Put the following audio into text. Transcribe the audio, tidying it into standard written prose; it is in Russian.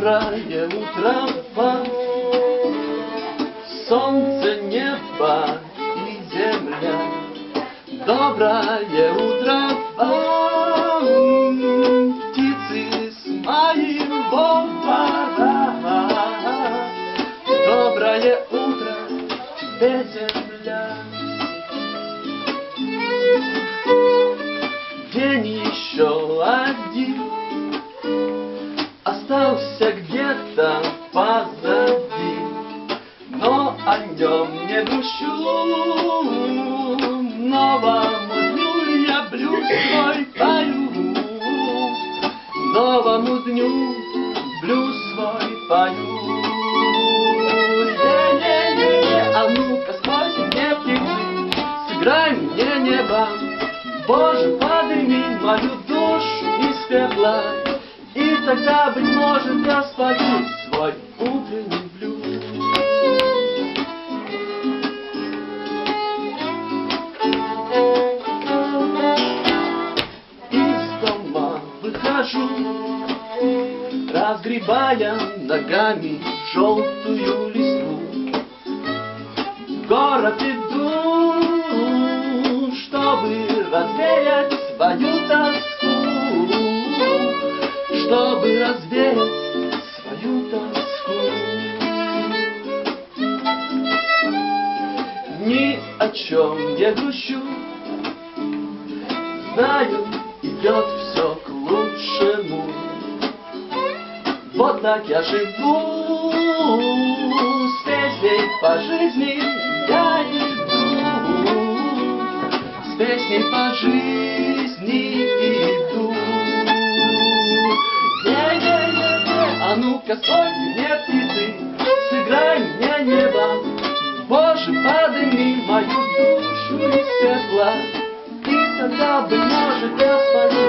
Доброе утро вам, солнце, небо и земля. Доброе утро вам, птицы с моего двора. Доброе утро тебе, земля. День еще один остался где-то позади, но о нем не грущу. Новому дню я блюз свой пою, новому дню блюз свой пою. А ну-ка, спойте мне, птицы, сыграй мне небо. Боже, подними мою душу из пепла, и тогда, быть может, я спою свой утренний блюз. Из дома выхожу, разгребая ногами желтую листву. В город иду, чтобы развеять свою тоску, чтобы развеять свою тоску. Ни о чем не грущу, знаю, идет все к лучшему. Вот так я живу, с песней по жизни я иду, с песней по жизни иду. А ну-ка, спойте мне, птицы, сыграй мне небо. Боже, подними мою душу из пепла, и тогда, быть может, я спою